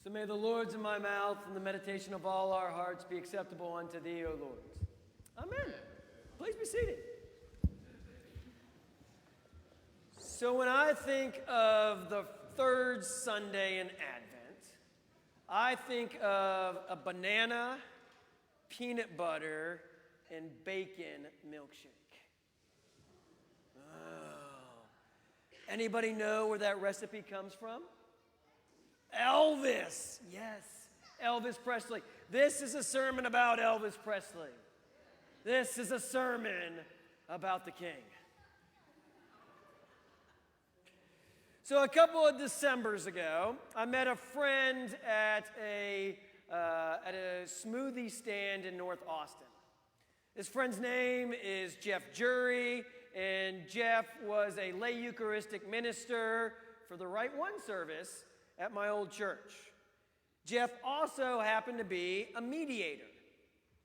So may the words of my mouth and the meditation of all our hearts be acceptable unto thee, O Lord. Amen. Please be seated. So when I think of the third Sunday in Advent, I think of a banana, peanut butter, and bacon milkshake. Oh. Anybody know where that recipe comes from? Elvis. Yes, Elvis Presley. This is a sermon about Elvis Presley. This is a sermon about the King. So a couple of Decembers ago, I met a friend at a smoothie stand in North Austin. This friend's name is Jeff Jury, and Jeff was a lay Eucharistic minister for the Right One service at my old church. Jeff also happened to be a mediator.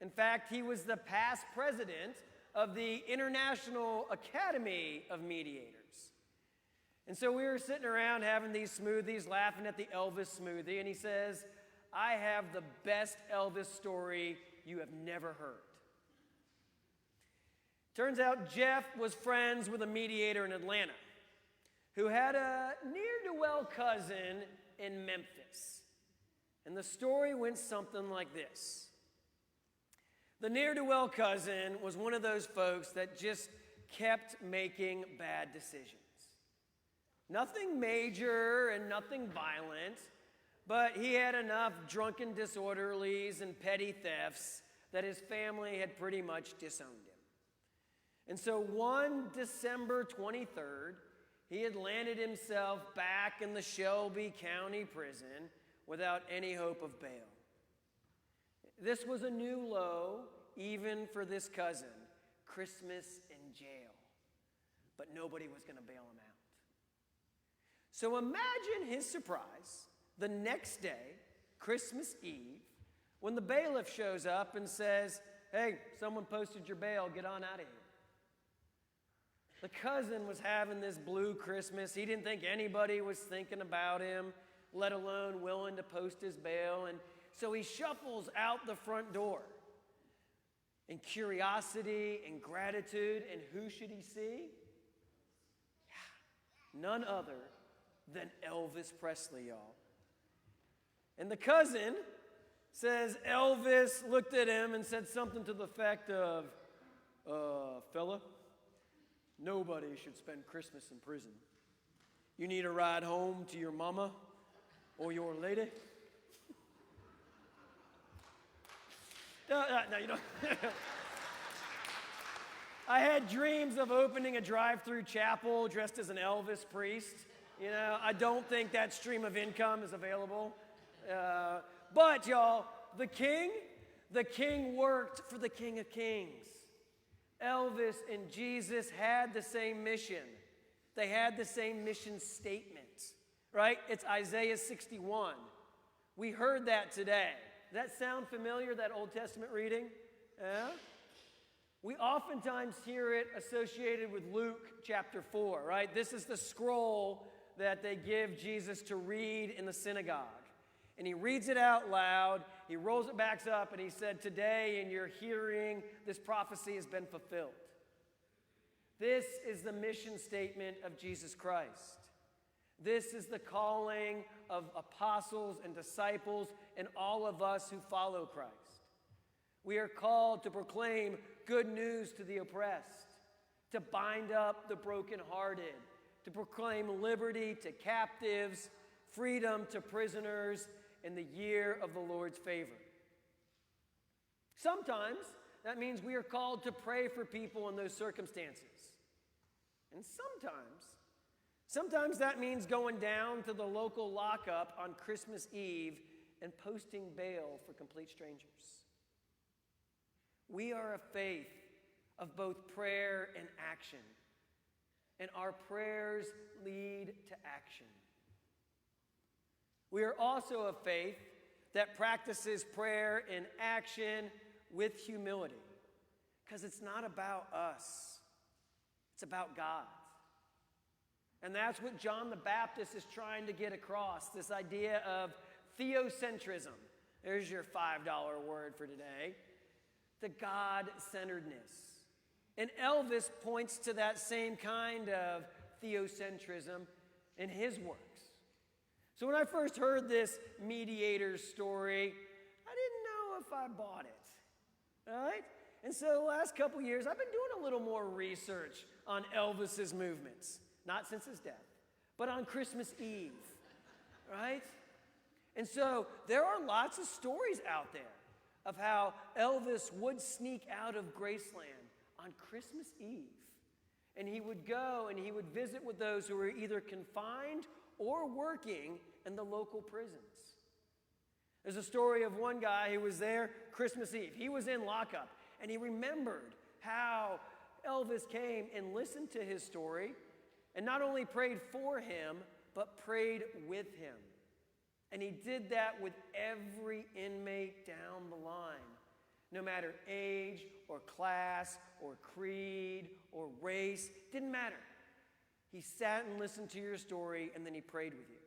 In fact, he was the past president of the International Academy of Mediators. And so we were sitting around having these smoothies, laughing at the Elvis smoothie, and he says, "I have the best Elvis story you have never heard." Turns out Jeff was friends with a mediator in Atlanta who had a ne'er-do-well cousin in Memphis. And the story went something like this. The ne'er-do-well cousin was one of those folks that just kept making bad decisions. Nothing major and nothing violent, but he had enough drunken disorderlies and petty thefts that his family had pretty much disowned him. And so one December 23rd, he had landed himself back in the Shelby County prison without any hope of bail. This was a new low, even for this cousin, Christmas in jail. But nobody was going to bail him out. So imagine his surprise the next day, Christmas Eve, when the bailiff shows up and says, "Hey, someone posted your bail, get on out of here." The cousin was having this blue Christmas. He didn't think anybody was thinking about him, let alone willing to post his bail. And so he shuffles out the front door in curiosity and gratitude. And who should he see? None other than Elvis Presley, y'all. And the cousin says Elvis looked at him and said something to the effect of, "Fella, nobody should spend Christmas in prison. You need a ride home to your mama or your lady?" No, you don't. I had dreams of opening a drive-through chapel dressed as an Elvis priest. You know, I don't think that stream of income is available. But y'all, the king worked for the King of Kings. Elvis and Jesus had the same mission. They had the same mission statement, right? It's Isaiah 61. We heard that today. Does that sound familiar, that Old Testament reading? Yeah? We oftentimes hear it associated with Luke chapter 4, right? This is the scroll that they give Jesus to read in the synagogue. And he reads it out loud, he rolls it back up, and he said, "Today in your hearing, this prophecy has been fulfilled." This is the mission statement of Jesus Christ. This is the calling of apostles and disciples and all of us who follow Christ. We are called to proclaim good news to the oppressed, to bind up the brokenhearted, to proclaim liberty to captives, freedom to prisoners, in the year of the Lord's favor. Sometimes that means we are called to pray for people in those circumstances. And sometimes that means going down to the local lockup on Christmas Eve and posting bail for complete strangers. We are a faith of both prayer and action, and our prayers lead to action. We are also a faith that practices prayer in action with humility, because it's not about us, it's about God. And that's what John the Baptist is trying to get across, this idea of theocentrism. There's your $5 word for today. The God-centeredness. And Elvis points to that same kind of theocentrism in his works. So when I first heard this mediator's story, I didn't know if I bought it. All right? And so the last couple years, I've been doing a little more research on Elvis's movements. Not since his death, but on Christmas Eve. Right? And so there are lots of stories out there of how Elvis would sneak out of Graceland on Christmas Eve. And he would go and he would visit with those who were either confined or working in the local prisons. There's a story of one guy who was there Christmas Eve. He was in lockup, and he remembered how Elvis came and listened to his story, and not only prayed for him, but prayed with him. And he did that with every inmate down the line, no matter age or class or creed or race, didn't matter. He sat and listened to your story, and then he prayed with you.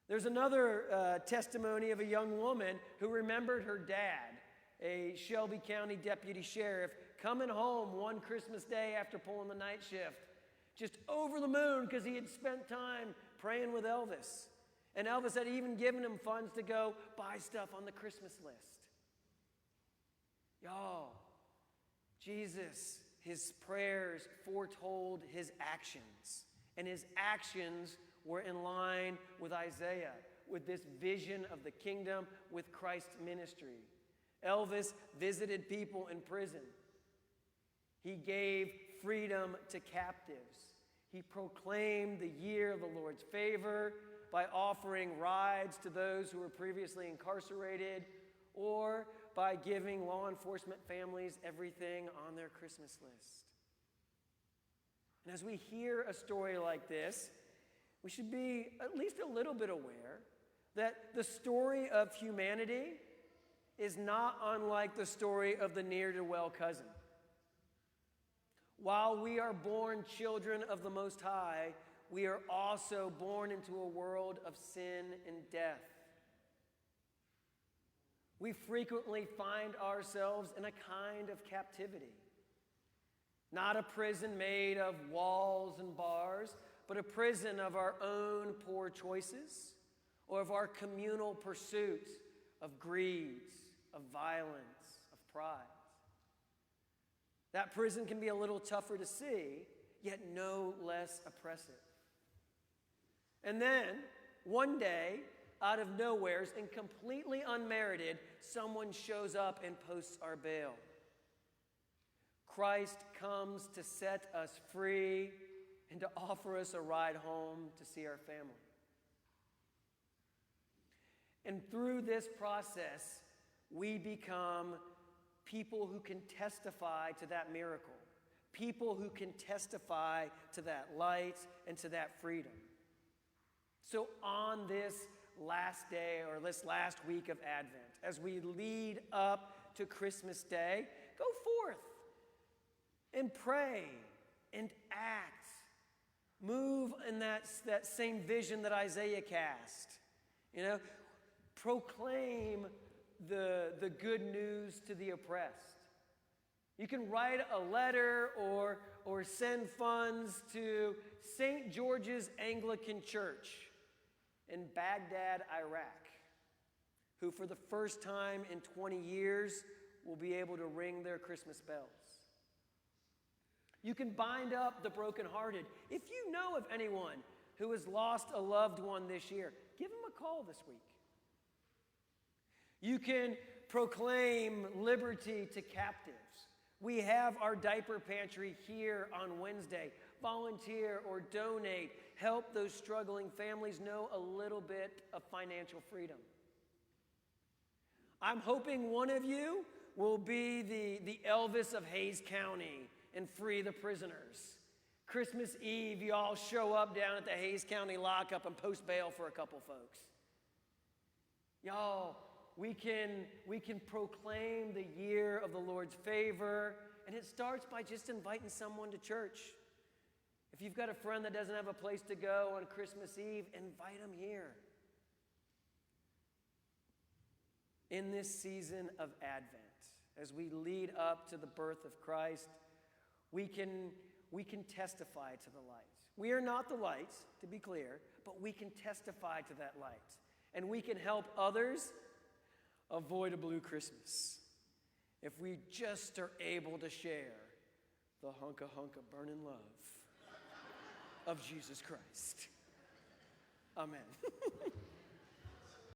There's another testimony of a young woman who remembered her dad, a Shelby County deputy sheriff, coming home one Christmas day after pulling the night shift, just over the moon because he had spent time praying with Elvis. And Elvis had even given him funds to go buy stuff on the Christmas list. Y'all, Jesus, his prayers foretold his actions. And his actions were in line with Isaiah, with this vision of the kingdom, with Christ's ministry. Elvis visited people in prison. He gave freedom to captives. He proclaimed the year of the Lord's favor by offering rides to those who were previously incarcerated, or by giving law enforcement families everything on their Christmas list. And as we hear a story like this, we should be at least a little bit aware that the story of humanity is not unlike the story of the ne'er-do-well cousin. While we are born children of the Most High, we are also born into a world of sin and death. We frequently find ourselves in a kind of captivity. Not a prison made of walls and bars, but a prison of our own poor choices, or of our communal pursuit of greeds, of violence, of pride. That prison can be a little tougher to see, yet no less oppressive. And then, one day, out of nowhere, and completely unmerited, someone shows up and posts our bail. Christ comes to set us free and to offer us a ride home to see our family. And through this process, we become people who can testify to that miracle, people who can testify to that light and to that freedom. So on this last day, or this last week of Advent, as we lead up to Christmas Day, go forth and pray and act. Move in that same vision that Isaiah cast. You know, proclaim the good news to the oppressed. You can write a letter or send funds to St. George's Anglican Church in Baghdad, Iraq, who for the first time in 20 years will be able to ring their Christmas bells. You can bind up the brokenhearted. If you know of anyone who has lost a loved one this year, give them a call this week. You can proclaim liberty to captives. We have our diaper pantry here on Wednesday. Volunteer or donate. Help those struggling families know a little bit of financial freedom. I'm hoping one of you will be the Elvis of Hayes County and free the prisoners. Christmas Eve, you all show up down at the Hayes County lockup and post bail for a couple folks. Y'all, we can proclaim the year of the Lord's favor, and it starts by just inviting someone to church. If you've got a friend that doesn't have a place to go on Christmas Eve, invite them here. in this season of Advent, as we lead up to the birth of Christ, we can testify to the light. We are not the light, to be clear, but we can testify to that light. And we can help others avoid a blue Christmas if we just are able to share the hunka burning love of Jesus Christ. Amen.